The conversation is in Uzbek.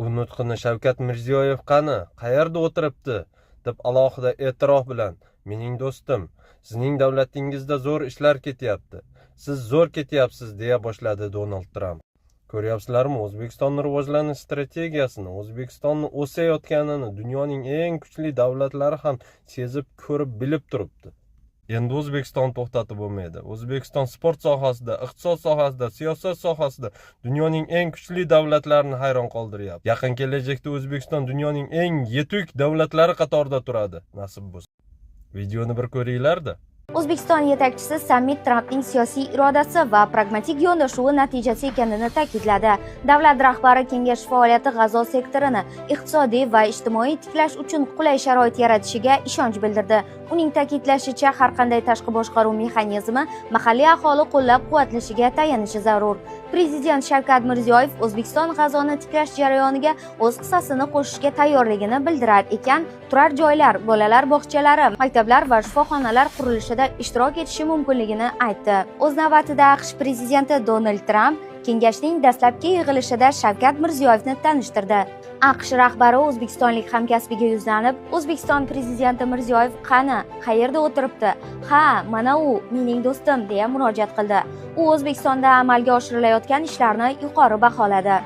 U nutqini Shavkat Mirziyoyev qani, qayerda o'tiribdi, deb alohida e'tirof bilan: "Mening do'stim, sizning davlatingizda zo'r ishlar ketyapti. Siz zo'r ketyapsiz", deya boshladi Donald Tramp. Ko'ryapsizlarmi, O'zbekistonning rivojlanish strategiyasini, O'zbekistonning o'sayotganini dunyoning eng kuchli davlatlari ham sezib, ko'rib, bilib turibdi. Endi O'zbekiston to'xtatib bo'lmaydi. O'zbekiston sport sohasida, iqtisod sohasida, siyosat sohasida dunyoning eng kuchli davlatlarini hayron qoldiryapti. Yaqin kelajakda O'zbekiston dunyoning eng yetuk davlatlari qatorida turadi, nasib bo'lsa. Videoni bir ko'ringlar-da. O'zbekiston yetakchisi sammit Trampning siyosiy irodasi va pragmatik yondashuvi natijasi ekanini ta'kidladi. Davlat rahbari kengash faoliyati G'azo sektorini iqtisodiy va ijtimoiy tiklash uchun qulay sharoit yaratishiga ishonch bildirdi. Uning ta'kidlashicha, har qanday tashqi boshqaruv mexanizmi mahalliy aholi qo'llab-quvvatlashiga tayanishi zarur. Prezident Shavkat Mirziyoyev O'zbekiston G'azoni tiklash jarayoniga o'z hissasini qo'shishga tayyorligini bildirar ekan, turar joylar, bolalar bog'chalari, maktablar va shifoxonalar qurilishida ishtirok etishi mumkinligini aytdi. O'z navbatida AQSh prezidenti Donald Tramp kengashning dastlabki yig'ilishida Shavkat Mirziyoyevni tanishtirdi. AQSh rahbari o'zbekistonlik hamkasbiga yuzlanib, O'zbekiston prezidenti Mirziyoyev qani, qayerda o'tiribdi? Ha, mana u, mening do'stim, deya murojaat qildi. U O'zbekistonda amalga oshirilayotgan ishlarni yuqori baholadi.